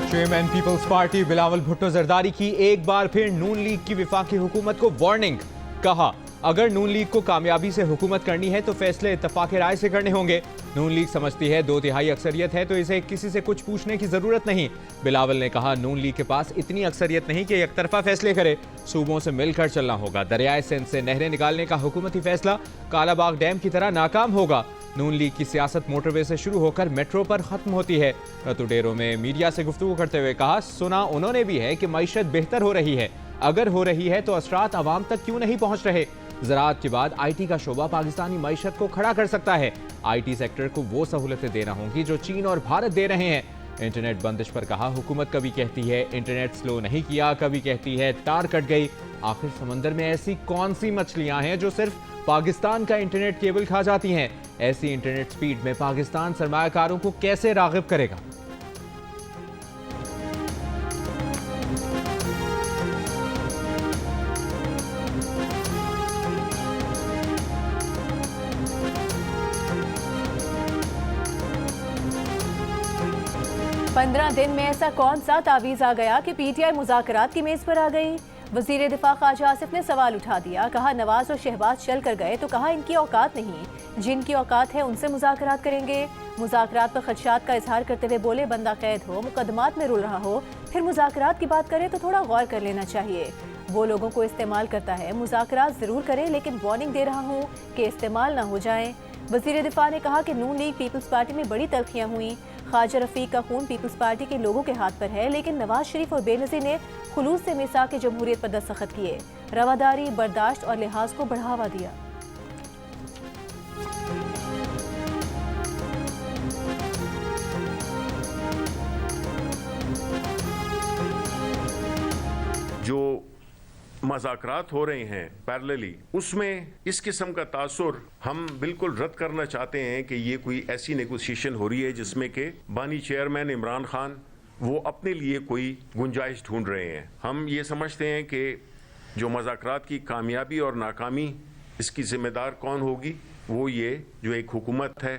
Chairman peoples party Bilawal Bhutto Zardari की एक बार फिर नून लीग की विफाकी हुकूमत को वार्निंग। कहा, अगर नून लीग को कामयाबी से हुकूमत करनी है तो फैसले इत्तफाक राय से करने होंगे। नून लीग समझती है 2/3 अक्सरियत है तो इसे किसी से कुछ पूछने की जरूरत नहीं। बिलावल ने कहा, नून लीग के पास इतनी अक्सरियत नहीं कि एक तरफा फैसले करे, सूबों से मिलकर चलना होगा। दरियाए सिंध से नहरें निकालने का हुकूमती फैसला कालाबाग डैम की तरह नाकाम होगा। नून लीग की सियासत मोटरवे से शुरू होकर मेट्रो पर खत्म होती है। रतु डेरो में मीडिया से गुफ्तगू करते हुए कहा, सुना उन्होंने भी है कि मईशत बेहतर हो रही है, अगर हो रही है तो असरात आवाम तक क्यों नहीं पहुंच रहे। ज़राअत के बाद आईटी का शोबा पाकिस्तानी मईशत को खड़ा कर सकता है। आईटी सेक्टर को वो सहूलतें देना होंगी जो चीन और भारत दे रहे हैं। इंटरनेट बंदिश पर कहा, हुकूमत कभी कहती है इंटरनेट स्लो नहीं किया, कभी कहती है तार कट गई। आखिर समंदर में ऐसी कौन सी मछलियां हैं जो सिर्फ पाकिस्तान का इंटरनेट केबल खा जाती हैं? ऐसी इंटरनेट स्पीड में पाकिस्तान सरमायाकारों को कैसे राग़िब करेगा? पंद्रह दिन में ऐसा कौन सा तावीज़ आ गया कि पीटीआई मुज़ाकरात की मेज़ पर आ गई? वज़ीर दिफा ख्वाजा आसिफ ने सवाल उठा दिया। कहा, नवाज और शहबाज चल कर गए तो कहा इनकी औकात नहीं, जिनकी औकात है उनसे मुज़ाकरात करेंगे। मुज़ाकरात पर खदशात का इजहार करते हुए बोले, बंदा कैद हो, मुकदमात में रुल रहा हो, फिर मुज़ाकरात की बात करे तो थोड़ा गौर कर लेना चाहिए। वो लोगों को इस्तेमाल करता है, मुज़ाकरात ज़रूर करें लेकिन वार्निंग दे रहा हूँ कि इस्तेमाल ना हो जाए। वज़ीर दिफा ने कहा कि नून लीग पीपल्स पार्टी में बड़ी तलखियाँ हुई। ख्वाजा रफीक का खून पीपल्स पार्टी के लोगों के हाथ पर है, लेकिन नवाज शरीफ और बेनज़ीर ने खुलूस से मिसाक जमहूरियत पर दस्तखत किए, रवादारी, बर्दाश्त और लिहाज को बढ़ावा दिया। जो मज़ाकरात हो रहे हैं पैरेलली, उसमें इस किस्म का तासुर हम बिल्कुल रद्द करना चाहते हैं कि ये कोई ऐसी नेगोशिएशन हो रही है जिसमें कि बानी चेयरमैन इमरान खान वो अपने लिए कोई गुंजाइश ढूंढ रहे हैं। हम ये समझते हैं कि जो मज़ाकरात की कामयाबी और नाकामी, इसकी जिम्मेदार कौन होगी? वो ये जो एक हुकूमत है।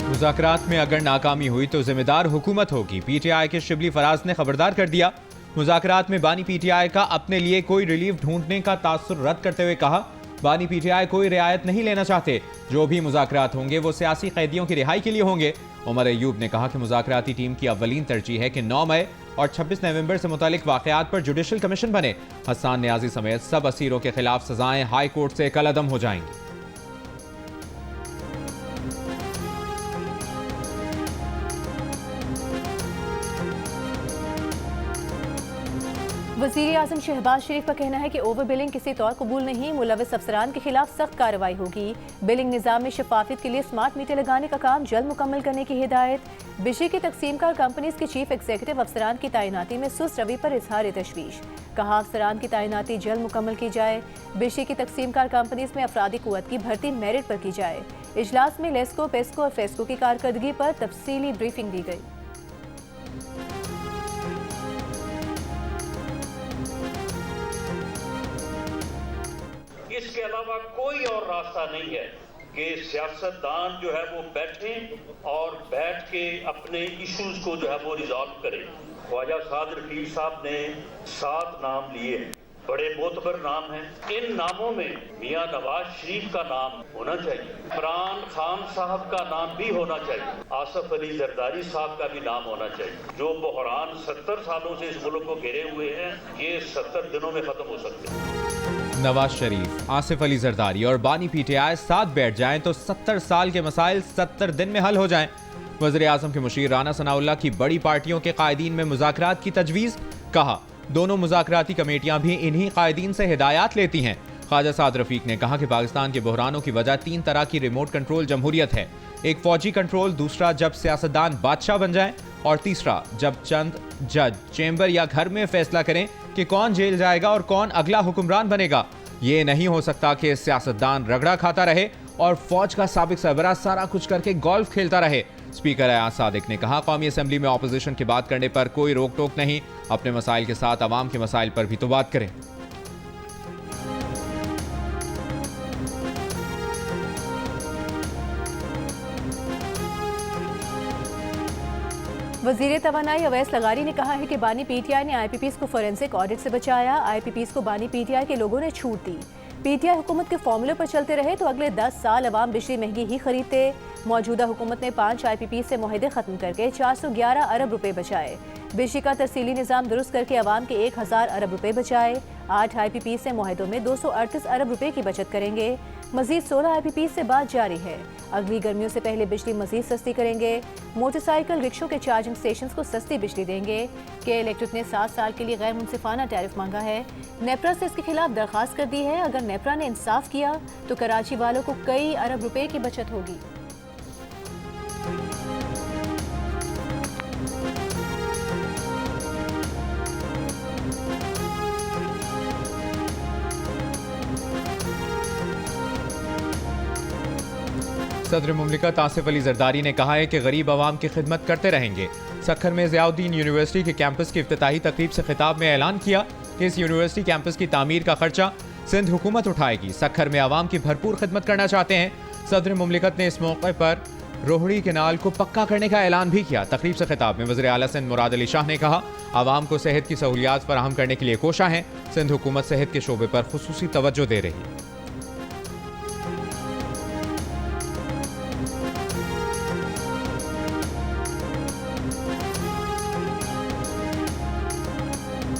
मुज़ाकरात में अगर नाकामी हुई तो जिम्मेदार हुकूमत होगी। पीटीआई के शिबली फराज ने खबरदार कर दिया। मुज़ाकरात में बानी पीटीआई का अपने लिए कोई रिलीफ ढूंढने का तासुर रद्द करते हुए कहा, बानी पीटीआई कोई रियायत नहीं लेना चाहते। जो भी मुज़ाकरात होंगे वो सियासी कैदियों की रिहाई के लिए होंगे। उमर अयूब ने कहा कि मुज़ाकराती टीम की अव्वलीन तरजीह है कि 9 मई और 26 नवंबर से मुतालिक वाक़यात पर जुडिशल कमीशन बने। हसन न्याजी समेत सब असीरों के खिलाफ सजाएं हाई कोर्ट से कलअदम हो जाएंगी। वज़ीर आज़म शहबाज शरीफ का कहना है कि ओवर बिलिंग किसी तौर कबूल नहीं, मुलविस अफसरान के खिलाफ सख्त कार्रवाई होगी। बिलिंग निज़ाम में शफाफियत के लिए स्मार्ट मीटर लगाने का काम जल्द मुकम्मल करने की हिदायत। बिजली की तकसीमकार कंपनीज के चीफ एग्जीक्यूटिव अफसरान की तैनाती में सुस्त रवि पर इजहार तशवीश। कहा, अफसरान की तैनाती जल्द मुकम्मल की जाए। बिजली की तकसीमकार कंपनीज में अफरादी कुव्वत की भर्ती मेरिट पर की जाए। इजलास में लेस्को, पेस्को और फेस्को की कारकर्दगी पर तफसीली ब्रीफिंग दी गई। इसके अलावा कोई और रास्ता नहीं है कि सियासतदान जो है वो बैठें और बैठ के अपने इश्यूज को जो है वो रिजॉल्व करें। ख्वाजा साद रफीक साहब ने 7 नाम लिए, बड़े मोतबर नाम हैं। इन नामों में मियां नवाज शरीफ का नाम होना चाहिए, इमरान खान साहब का नाम भी होना चाहिए, आसिफ अली जरदारी साहब का भी नाम होना चाहिए। जो बहरान 70 सालों से इस मुल्क को घेरे हुए हैं, ये 70 दिनों में खत्म हो सकते हैं। नवाज शरीफ, आसिफ अली जरदारी और बानी पीटीआई साथ बैठ जाएं तो 70 साल के मसाइल 70 दिन में हल हो जाएं। वज़ीर आज़म के मुशीर राना सनाउल्लाह की बड़ी पार्टियों के कायदीन में मुज़ाकरात की तजवीज़। कहा, दोनों मुज़ाकराती कमेटियां भी इन्हीं कायदीन से हिदायत लेती हैं। ख्वाजा साद रफीक ने कहा कि पाकिस्तान के बहरानों की वजह 3 तरह की रिमोट कंट्रोल जमहूरियत है। एक फौजी कंट्रोल, दूसरा जब सियासतदान बादशाह बन जाए, और तीसरा जब चंद जज चैम्बर या घर में फैसला करें कि कौन जेल जाएगा और कौन अगला हुक्मरान बनेगा। ये नहीं हो सकता कि सियासतदान रगड़ा खाता रहे और फौज का साबिक सरबराह सारा कुछ करके गोल्फ खेलता रहे। स्पीकर अयाज सादिक ने कहा, कौमी असम्बली में ऑपोजिशन की बात करने पर कोई रोक टोक नहीं, अपने मसाइल के साथ अवाम के मसाइल पर भी तो बात करें। वजीर तवानाई अवैस लगारी ने कहा है कि बानी पीटीआई ने IPPs को फोरेंसिक ऑडिट से बचाया। IPPs को बानी पीटीआई के लोगों ने छूट दी। पीटीआई हुकूमत के फॉर्मूले पर चलते रहे तो अगले 10 साल अवाम बिजली महंगी ही खरीदते। मौजूदा हुकूमत ने 5 IPPs से मुआहदे खत्म करके 411 अरब रुपए बचाए। बिजली का तरसीली निज़ाम दुरुस्त करके अवाम के 1000 अरब रुपए बचाए। 8 IPPs से मुआहदों में 238 अरब रुपए की बचत करेंगे। मजीद 16 IPPs से बात जारी है। अगली गर्मियों से पहले बिजली मजीद सस्ती करेंगे। मोटरसाइकिल रिक्शों के चार्जिंग स्टेशन को सस्ती बिजली देंगे। के इलेक्ट्रिक ने 7 साल के लिए गैर मुनसिफाना टैरिफ मांगा है। नेपरा से इसके खिलाफ दरखास्त कर दी है। अगर नेपरा ने इंसाफ किया तो कराची वालों को कई अरब रुपए की बचत होगी। सदर मुमलिकत आसिफ अली जरदारी ने कहा है कि गरीब आवाम की खिदमत करते रहेंगे। सखर में ज़ियाउद्दीन यूनिवर्सिटी के कैंपस की इफ्तिताही तकरीब से खिताब में ऐलान किया कि इस यूनिवर्सिटी कैंपस की तामीर का खर्चा सिंध हुकूमत उठाएगी। सखर में आवाम की भरपूर खिदमत करना चाहते हैं। सदर मुमलिकत ने इस मौके पर रोहड़ी केनाल को पक्का करने का ऐलान भी किया। तकरीब से खिताब में वज़ीर आला सिंध मुराद अली शाह ने कहा, आवाम को सेहत की सहूलियात फराहम करने के लिए कोशा है। सिंध हुकूमत सेहत के शोबे पर खुसूसी तवज्जो दे रही है।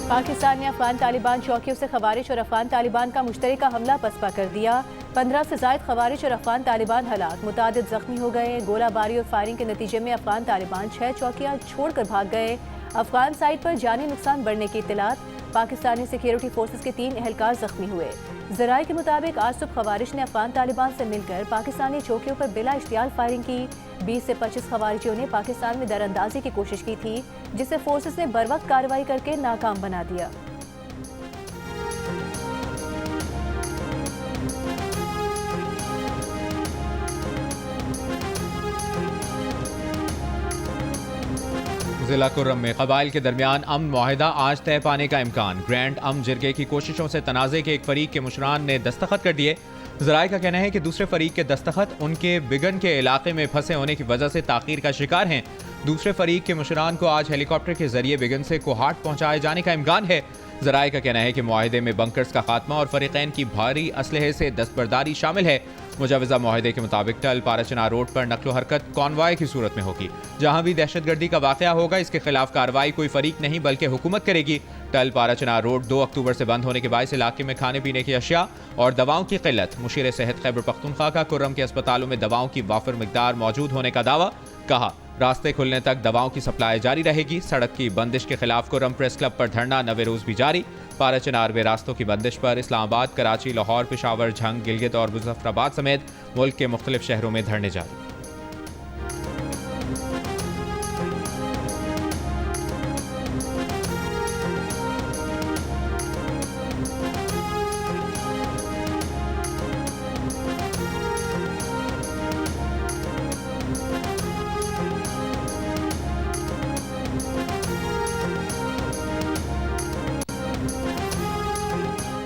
पाकिस्तान ने अफगान तालिबान चौकियों से खवारिज और अफगान तालिबान का मुश्तरका हमला पसपा कर दिया। 15 से ज़ायद खवारिज और अफगान तालिबान हलाक, मुतादिद जख्मी हो गए। गोलाबारी और फायरिंग के नतीजे में अफगान तालिबान 6 चौकियां छोड़कर भाग गए। अफगान साइड पर जानी नुकसान बढ़ने की इत्तलात। पाकिस्तानी सिक्योरिटी फोर्सेस के 3 एहलकार जख्मी हुए। ज़राए के मुताबिक आज सुबह खवारिज ने अफगान तालिबान से मिलकर पाकिस्तानी चौकियों पर बिला इश्तियाल फायरिंग की। 20 से 25 खवारिजियों ने पाकिस्तान में दरअंदाजी की कोशिश की थी, जिसे फोर्सेस ने बरवक्त कार्रवाई करके नाकाम बना दिया। जिला कुर्रम में कबाइल के दरमियान अमन मुआहिदा आज तय पाने का इम्कान। ग्रैंड अमन जिरगे की कोशिशों से तनाज़े के एक फरीक के मुशरान ने दस्तखत कर दिए। ज़राए का कहना है कि दूसरे फरीक के दस्तखत उनके बिगन के इलाके में फंसे होने की वजह से ताख़ीर का शिकार हैं। दूसरे फरीक के मुशरान को आज हेलीकॉप्टर के जरिए बिगन से कोहाट पहुंचाए जाने का इम्कान है। ज़राए का कहना है कि मुआहिदे में बंकर्स का खात्मा और फरीक़ैन की भारी असलहे से दस्तबरदारी शामिल है। मुजवज़ा मुआहिदे के मुताबिक टल पाराचना रोड पर नकलो हरकत कॉन्वाय की सूरत में होगी। जहां भी दहशतगर्दी का वाक़या होगा, इसके खिलाफ कार्रवाई कोई फरीक नहीं बल्कि हुकूमत करेगी। टल पाराचना रोड 2 अक्टूबर से बंद होने के बायस इलाके में खाने पीने की अशिया और दवाओं की किल्लत। मुशीर सेहत खैबर पख्तूनख्वा का कुर्रम के अस्पतालों में दवाओं की वाफिर मिकदार मौजूद होने का दावा। कहा, रास्ते खुलने तक दवाओं की सप्लाई जारी रहेगी। सड़क की बंदिश के खिलाफ कुर्रम प्रेस क्लब पर धरना 9वें रोज भी जारी। पाराचनार वे रास्तों की बंदिश पर इस्लामाबाद, कराची, लाहौर, पेशावर, झंग, गिलगित और मुजफ्फराबाद समेत मुल्क के मुख्तलिफ शहरों में धरने जारी।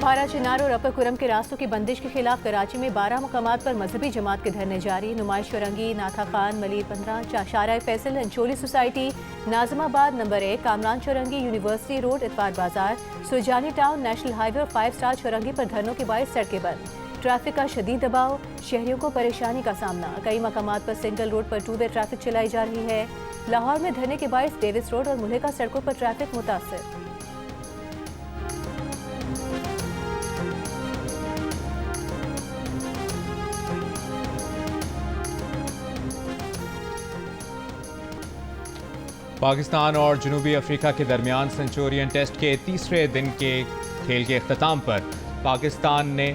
पाराचनार और अपर कुरम के रास्तों की बंदिश के खिलाफ कराची में 12 मुकामात पर मजहबी जमात के धरने जारी। नुमाइश फरंगी, Natha Khan, Malir 15, Shahrah Faisal, Ancholi society, Nazimabad number 1, Kamran Chowrangi, university road, इतवार बाजार, सुरजानी टाउन, नेशनल हाईवे और 5 स्टार चौरंगी पर धरनों के बायस सड़कें बंद। ट्रैफिक का शदीद दबाव, शहरियों को परेशानी का सामना। कई मकामात पर सिंगल रोड पर 2 वे ट्रैफिक चलाई जा रही है। लाहौर में धरने के बायस डेविस रोड और मुल्हिका सड़कों पर ट्रैफिक मुतासर। पाकिस्तान और जनूबी अफ्रीका के दरमियान सेंचुरियन टेस्ट के तीसरे दिन के खेल के अख्ताम पर पाकिस्तान ने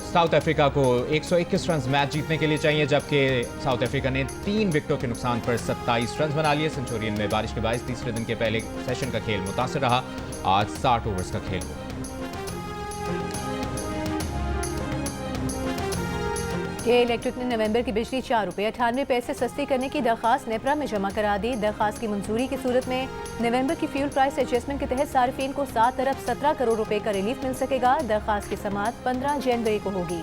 साउथ अफ्रीका को 121 रन मैच जीतने के लिए चाहिए, जबकि साउथ अफ्रीका ने 3 विकेटों के नुकसान पर 27 रन बना लिए। सेंचुरियन में बारिश के बायस तीसरे दिन के पहले सेशन का खेल मुतासर रहा। आज 60 ओवर्स का खेल हुआ। के इलेक्ट्रिक ने नवंबर की बिजली 4 रुपये 98 पैसे सस्ती करने की दरखास्त नेपरा में जमा करा दी। दरखास्त की मंजूरी की सूरत में नवंबर की फ्यूल प्राइस एडजस्टमेंट के तहत सार्फिन को 7 अरब 17 करोड़ रुपए का रिलीफ मिल सकेगा। दरखास्त की समाअत 15 जनवरी को होगी।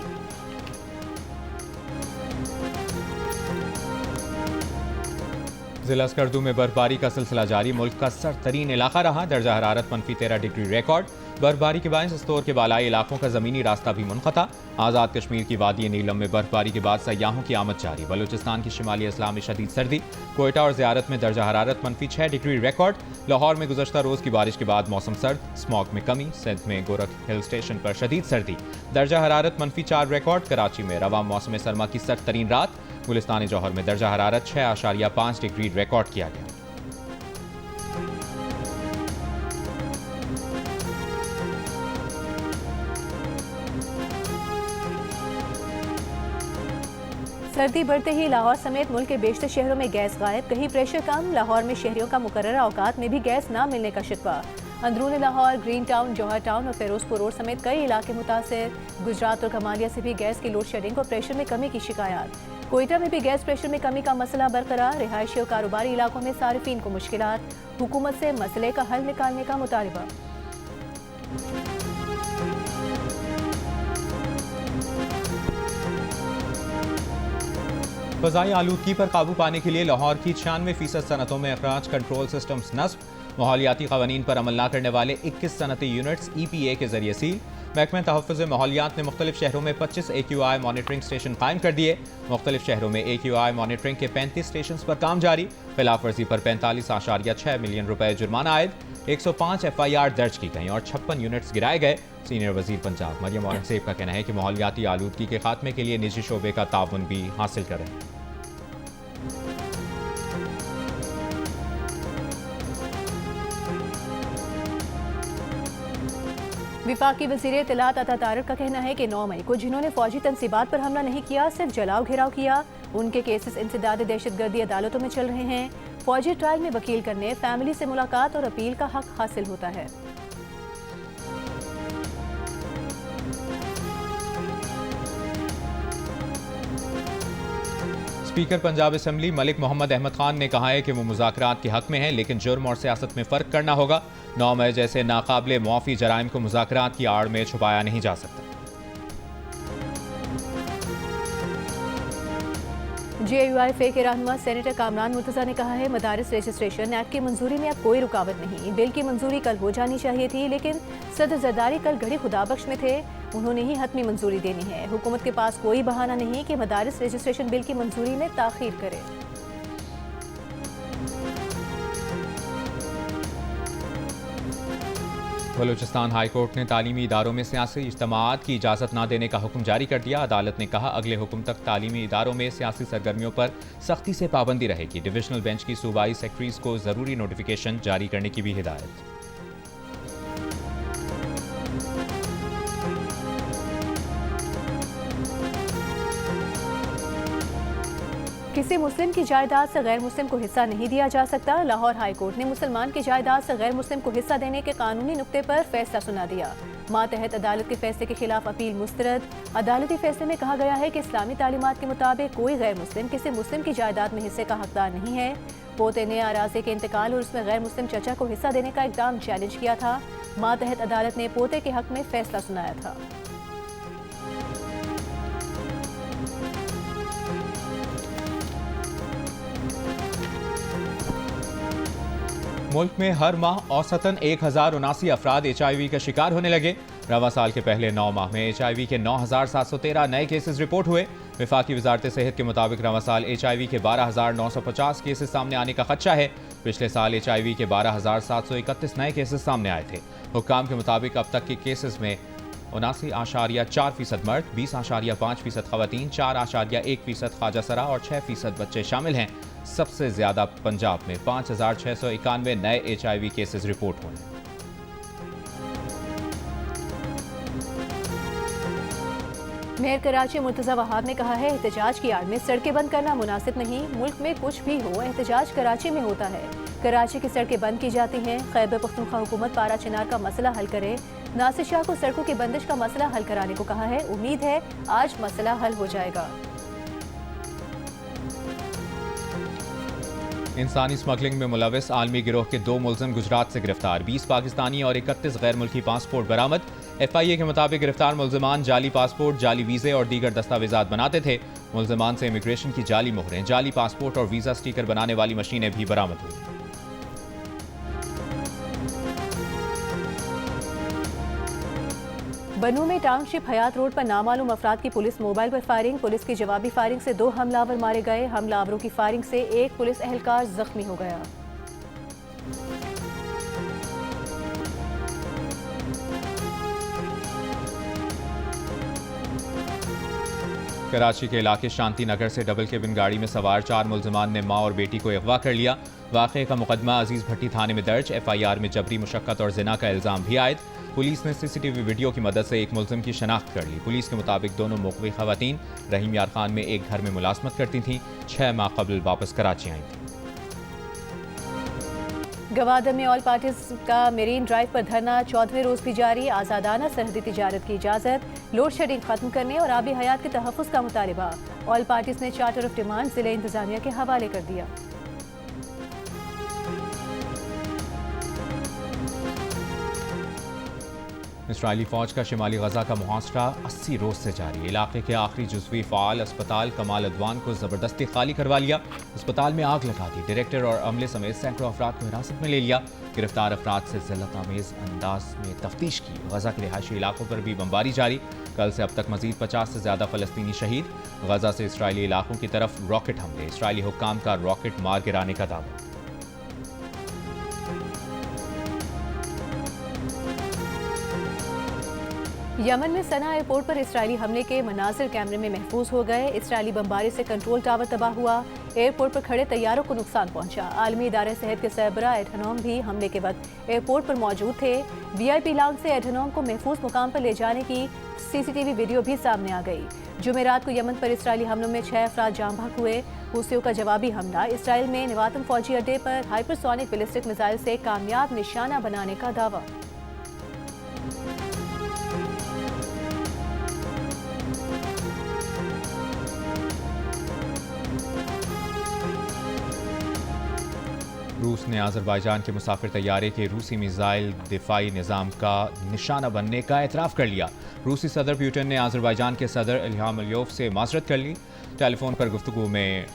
जिला स्कर्दू में बर्फबारी का सिलसिला जारी। मुल्क का सर्दतरीन इलाका रहा। दर्जा हरारत -13 डिग्री रिकॉर्ड। बर्फबारी के बायस स्तोर के बालाई इलाकों का जमीनी रास्ता भी मुनक़ता। आज़ाद कश्मीर की वादी नीलम में बर्फबारी के बाद सयाहों की आमद जारी। बलूचिस्तान की शिमाली इस्लाम में शदीद सर्दी। कोयटा और ज़ियारत में दर्जा हरारत -6 डिग्री रिकॉर्ड। लाहौर में गुज़श्ता रोज़ की बारिश के बाद मौसम सर्द। स्मॉग में कमी। सिंध में गोरख हिल स्टेशन पर शदीद सर्दी। दर्जा हरारत -4 रिकॉर्ड। कराची में रवा मौसम सरमा की सर्दतरीन रात। गुलिस्तान जौहर में दर्जा हरारत 6.5 डिग्री रिकॉर्ड किया गया। सर्दी बढ़ते ही लाहौर समेत मुल्क के बेशतर शहरों में गैस गायब। कहीं प्रेशर कम। लाहौर में शहरियों का मुकर्ररा औकात में भी गैस न मिलने का शिकवा। अंदरून लाहौर, ग्रीन टाउन, जौहर टाउन और फिरोजपुर रोड समेत कई इलाके मुतासिर। गुजरात और कमालिया से भी गैस की लोड शेडिंग और प्रेशर में कमी की शिकायत। कोयटा में भी गैस प्रेशर में कमी का मसला बरकरार। रिहायशी और कारोबारी इलाकों में सारिफीन को मुश्किलात। हुकूमत से मसले का हल निकालने का मुतालबा। फ़ज़ाई आलूदगी पर काबू पाने के लिए लाहौर की 96% सनतों में अखराज कंट्रोल सिस्टम्स नस्ब। माहौलियाती क़वानीन पर अमल न करने वाले 21 सनती यूनिट्स EPA के जरिए सील। महकमा तहफ़्फ़ुज़ माहौलियात ने मुख्तलिफ शहरों में 25 AQI मॉनिटरिंग स्टेशन कायम कर दिए। मुख्तलिफ शहरों में AQI मॉनिटरिंग के 35 स्टेशन पर काम जारी। खिलाफ वर्जी पर 45.6 मिलियन रुपए जुर्माना आयद। 105 FIR दर्ज की गई और 56 यूनिट्स गिराए गए। सीनियर वजीर पंजाब मरियम औरंगज़ेब का कहना है कि माहौलियाती आलूदगी के खात्मे के लिए निजी शोबे का ताउन भी हासिल करें। विफाकी वज़ीर इत्तलात अता तारिक का कहना है कि 9 मई को जिन्होंने फौजी तनसीबात पर हमला नहीं किया, सिर्फ जलाओ घेराव किया, उनके केसेस इंसदाद दहशतगर्दी अदालतों में चल रहे हैं। फौजी ट्रायल में वकील करने, फैमिली से मुलाकात और अपील का हक हासिल होता है। स्पीकर पंजाब असम्बली मलिक मोहम्मद अहमद खान ने कहा है कि वो मुज़ाकरात के हक में हैं, लेकिन जुर्म और सियासत में फ़र्क करना होगा। 9 मई जैसे नाकाबिले मुआफ़ी जराइम को मुज़ाकरात की आड़ में छुपाया नहीं जा सकता। JUIFA के रहनुमा सेनेटर कामरान मुर्तज़ा ने कहा है, मदारिस रजिस्ट्रेशन एक्ट की मंजूरी में अब कोई रुकावट नहीं। बिल की मंजूरी कल हो जानी चाहिए थी, लेकिन सदर जरदारी कल घड़ी खुदाबख्श में थे। उन्होंने ही हतमी मंजूरी देनी है। हुकूमत के पास कोई बहाना नहीं कि मदारिस रजिस्ट्रेशन बिल की मंजूरी में ताख़ीर करे। बलूचिस्तान हाई कोर्ट ने तालीमी इदारों में सियासी इज्तिमाआत की इजाज़त न देने का हुक्म जारी कर दिया। अदालत ने कहा, अगले हुक्म तक तालीमी इदारों में सियासी सरगर्मियों पर सख्ती से पाबंदी रहेगी। डिविजनल बेंच की सूबाई सेक्रेटरीज को ज़रूरी नोटिफिकेशन जारी करने की भी हिदायत। किसी मुस्लिम की जायदाद से गैर मुस्लिम को हिस्सा नहीं दिया जा सकता। लाहौर हाई कोर्ट ने मुसलमान की जायदाद से गैर मुस्लिम को हिस्सा देने के कानूनी नुक्ते पर फैसला सुना दिया। मातहत अदालत के फैसले के खिलाफ अपील मुस्तरद। अदालती फैसले में कहा गया है कि इस्लामी तालीमात के मुताबिक कोई गैर मुस्लिम किसी मुस्लिम की जायदाद में हिस्से का हकदार नहीं है। पोते ने अराज़ी के इंतकाल और उसमें गैर मुस्लिम चचा को हिस्सा देने का इकदाम चैलेंज किया था। मातहत अदालत ने पोते के हक में फैसला सुनाया था। मुल्क में हर माह औसतन 1079 अफराद HIV का शिकार होने लगे। रवा साल के पहले 9 माह में HIV के 9713 नए केसेस रिपोर्ट हुए। वफाकी वजारत सेहत के मुताबिक रवा साल HIV के 12,950 केसेस सामने आने का खदशा है। पिछले साल HIV के 12,731 नए केसेस सामने आए थे। हुक्काम के मुताबिक अब तक के केसेस में 79.4% मर्द, 20.5% खवातीन, 4.1% ख्वाजा सरा और 6% बच्चे शामिल हैं। सबसे ज्यादा पंजाब में 5,691 नए HIV केसेस रिपोर्ट हुए। मेयर कराची मुर्तज़ा वहाब ने कहा है, एहतजाज की आड़ में सड़कें बंद करना मुनासिब नहीं। मुल्क में कुछ भी हो, एहतजाज कराची में होता है। कराची की सड़कें बंद की जाती हैं। खैबर पख्तूनख्वा हुकूमत पारा चिनार का मसला हल करे। नासिर शाह को सड़कों की बंदिश का मसला हल कराने को कहा है। उम्मीद है आज मसला हल हो जाएगा। इंसानी स्मगलिंग में मुलविस आलमी गिरोह के 2 मुलजिम गुजरात से गिरफ्तार। 20 पाकिस्तानी और 31 गैर मुल्की पासपोर्ट बरामद। FIA के मुताबिक गिरफ्तार मुलजिमान जाली पासपोर्ट, जाली वीजे और दीगर दस्तावेजात बनाते थे। मुल्ज़िमान से इमिग्रेशन की जाली मोहरें, जाली पासपोर्ट और वीज़ा स्टिकर बनाने वाली मशीनें भी बरामद हुई। बनू में टाउनशिप हयात रोड पर नामालूम अफराद की पुलिस मोबाइल पर फायरिंग, पुलिस की जवाबी फायरिंग से 2 हमलावर मारे गए। हमलावरों की फायरिंग से एक पुलिस एहलकार जख्मी हो गया। कराची के इलाके शांति नगर से डबल केबिन गाड़ी में सवार 4 मुल्ज़िमान ने मां और बेटी को अगवा कर लिया। वाक़े का मुकदमा अजीज भट्टी थाने में दर्ज। FIR में जबरी मुशक्कत और जिना का इल्ज़ाम भी आयद। पुलिस ने CCTV वीडियो की मदद से एक मुल्ज़िम की शनाख्त कर ली। पुलिस के मुताबिक दोनों मुक़वी ख़वातीन रहीम यार खान में एक घर में मुलाजमत करती थीं। 6 माह कबल वापस कराची आई थीं। गवादर में ऑल पार्टीज का मेरीन ड्राइव पर धरना 14वें रोज भी जारी। आज़ादाना सरहदी तिजारत की इजाज़त, लोड शेडिंग खत्म करने और आबी हयात के तहफ़्फ़ुज़ का मुतालबा। ऑल पार्टीज ने चार्टर ऑफ डिमांड ज़िले इंतज़ामिया के हवाले कर दिया। इसराइली फ़ौज का शिमाली गजा का मुहासरा 80 रोज से जारी। इलाके के आखिरी जुज़वी फ़ाल अस्पताल कमाल अदवान को ज़बरदस्ती खाली करवा लिया। अस्पताल में आग लगा दी। डायरेक्टर और अमले समेत सैकड़ों अफराद को हिरासत में ले लिया। गिरफ्तार अफराद से ज़िल्लत आमेज़ अंदाज में तफ्तीश की। गजा के रिहायशी इलाकों पर भी बमबारी जारी। कल से अब तक मजीद 50 से ज़्यादा फ़लस्तीनी शहीद। गजा से इसराइली इलाकों की तरफ रॉकेट हमले। इसराइली हुक्काम का रॉकेट मार गिराने का दावा। यमन में सना एयरपोर्ट पर इसराइली हमले के मनाजिर कैमरे में महफूज हो गए। इसराइली बमबारी से कंट्रोल टावर तबाह हुआ। एयरपोर्ट पर खड़े तैयारों को नुकसान पहुंचा। आलमी इदारे सेहत के सरबराह एडहनोम भी हमले के वक्त एयरपोर्ट पर मौजूद थे। VIP लाउंज से एडहनोम को महफूज मुकाम पर ले जाने की CCTV वीडियो भी सामने आ गई। जुमेरात को यमन पर इसराइली हमलों में 6 अफराद जाम बहक हुए। हुसियों का जवाबी हमला। इसराइल में नवातम फौजी अड्डे पर हाइपरसोनिक बैलिस्टिक मिसाइल से कामयाब निशाना बनाने का दावा। रूस ने आज़रबाईजान के मुसाफिर तैयारे के रूसी मिसाइल दिफाई निज़ाम का निशाना बनने का एतराफ़ कर लिया। रूसी सदर पुतिन ने आज़रबाईजान के सदर इल्हाम अलियोव से माज़रत कर ली। टेलीफोन पर गुफ्तगू में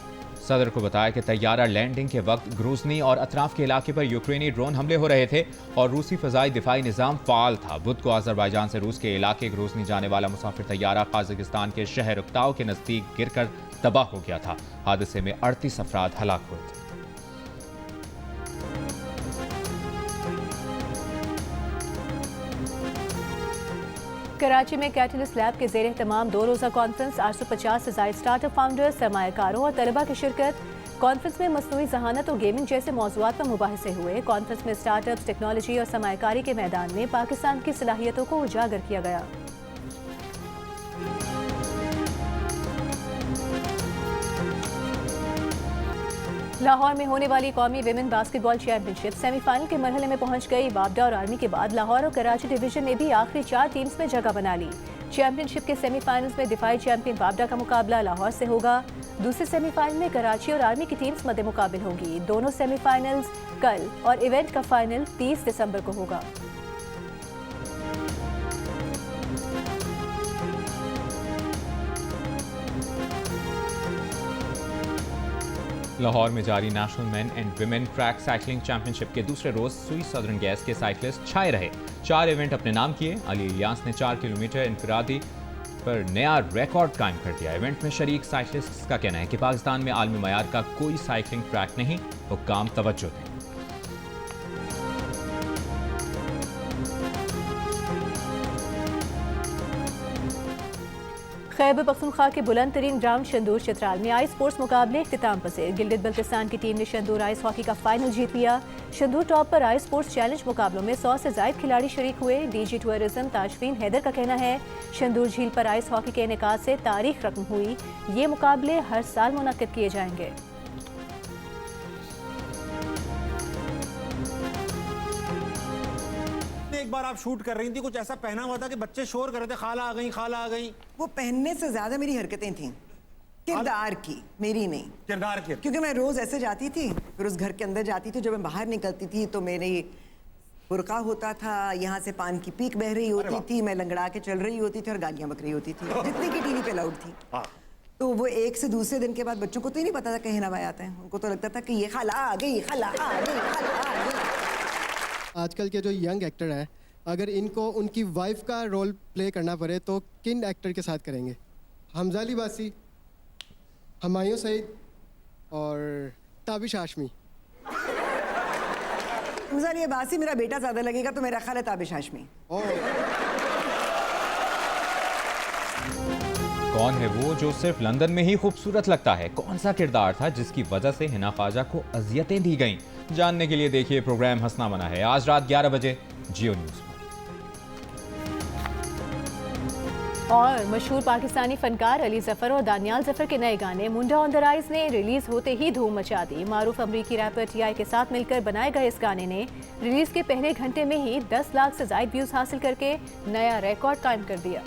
सदर को बताया कि तैयारा लैंडिंग के वक्त ग्रूजनी और अतराफ के इलाके पर यूक्रेनी ड्रोन हमले हो रहे थे और रूसी फ़ज़ाई दिफाई निज़ाम फ़ाल था। बुध को आज़रबाईजान से रूस के इलाके ग्रूजनी जाने वाला मुसाफिर तैयारा काज़ाकिस्तान के शहर उक्ताव के नज़दीक गिरकर तबाह हो गया था। हादसे में 38 अफराद हलाक हुए थे। कराची में कैटलिस्ट लैब के ज़ेर एहतमाम 2 रोज़ा कॉन्फ्रेंस। 850 से ज़ायद स्टार्टअप फाउंडर्स, सरमायाकारों और तलबा की शिरकत। कॉन्फ्रेंस में मसनूई ज़हानत और गेमिंग जैसे मौज़ूआत पर मुबाहिसे हुए। कॉन्फ्रेंस में स्टार्टअप्स, टेक्नोलॉजी और सरमायाकारी के मैदान में पाकिस्तान की सलाहियतों को उजागर किया गया। लाहौर में होने वाली कौमी विमेन बास्केटबॉल चैंपियनशिप सेमीफाइनल के मरहले में पहुंच गई। बाबडा और आर्मी के बाद लाहौर और कराची डिवीजन ने भी आखिरी 4 टीम्स में जगह बना ली। चैंपियनशिप के सेमीफाइनल्स में दिफाई चैंपियन बाबडा का मुकाबला लाहौर से होगा। दूसरे सेमीफाइनल में कराची और आर्मी की टीम्स मद्दे मुकाबिल होंगी। दोनों सेमीफाइनल्स कल और इवेंट का फाइनल 30 दिसंबर को होगा। लाहौर में जारी national main and women track cycling championship के दूसरे रोज सुई सदर्न गैस के साइकिलिस्ट छाए रहे। 4 इवेंट अपने नाम किए। अली इलियास ने 4 किलोमीटर इनफरादी पर नया रिकॉर्ड कायम कर दिया। इवेंट में शरीक साइकिलिस्ट का कहना है कि पाकिस्तान में आलमी मयार का कोई साइकिलिंग ट्रैक नहीं, हुक्काम तवज्जो दें। खैबर पख्तूनख्वा के बुलंद तरीन ग्राउंड शंदूर चित्राल में आइस स्पोर्ट्स मुकाबले इख्तिताम पसीर। गिलगित बल्तिस्तान की टीम ने शंदूर आइस हॉकी का फाइनल जीत लिया। शंदूर टॉप पर आइस स्पोर्ट्स चैलेंज मुकाबलों में 100 से ज्यादा खिलाड़ी शरीक हुए। DG टूरिज्म ताजफीन हैदर का कहना है शंदूर झील पर आइस हॉकी के इनेकाद से तारीख रकम हुई। ये मुकाबले हर साल मुनक्किद किए जाएंगे। एक बार आप शूट कर रही थी, कुछ ऐसा पहना हुआ था कि बच्चे शोर कर रहे थे, खाला आ गई, खाला आ गई। वो पहनने से ज्यादा मेरी हरकतें थीं, किरदार की, मेरी नहीं। किरदार की। क्योंकि मैं रोज ऐसे जाती थी, फिर उस घर के अंदर जाती थी, जब मैं बाहर निकलती थी तो मेरी बुर्का होता था, यहाँ से पान की पीक बह रही होती थी, मैं लंगड़ा के चल रही होती थी और गालियां बक रही होती थी, जितनी की टीवी पे अलाउड थी। तो वो एक से दूसरे दिन के बाद बच्चों को तो ही नहीं पता था कि हिना भाई आते हैं, उनको तो लगता था कि ये खाला आ गई, खाला आ गई, खाला आ गई। आजकल के जो यंग एक्टर हैं, अगर इनको उनकी वाइफ का रोल प्ले करना पड़े तो किन एक्टर के साथ करेंगे? हमजा अली बासी, हुमायूं सईद और ताबिश हाशमी। हमजा ये बासी मेरा बेटा ज़्यादा लगेगा, तो मेरा ख्याल है ताबिश हाशमी। कौन है वो जो सिर्फ लंदन में ही खूबसूरत लगता है? कौन सा किरदार था जिसकी वजह से हिना ख्वाजा को अजियतें दी गईं? जानने के लिए देखिए प्रोग्राम हंसना मना है, आज रात 11 बजे जियो न्यूज़ पर। और मशहूर पाकिस्तानी फनकार अली जफर और दानियाल जफर के नए गाने मुंडा ऑन द राइज ने रिलीज होते ही धूम मचा दी। मारूफ अमरीकी रैपर टी.आई के साथ मिलकर बनाए गए इस गाने ने रिलीज के पहले घंटे में ही 10 लाख से ज्यादा व्यूज हासिल करके नया रिकॉर्ड कायम कर दिया।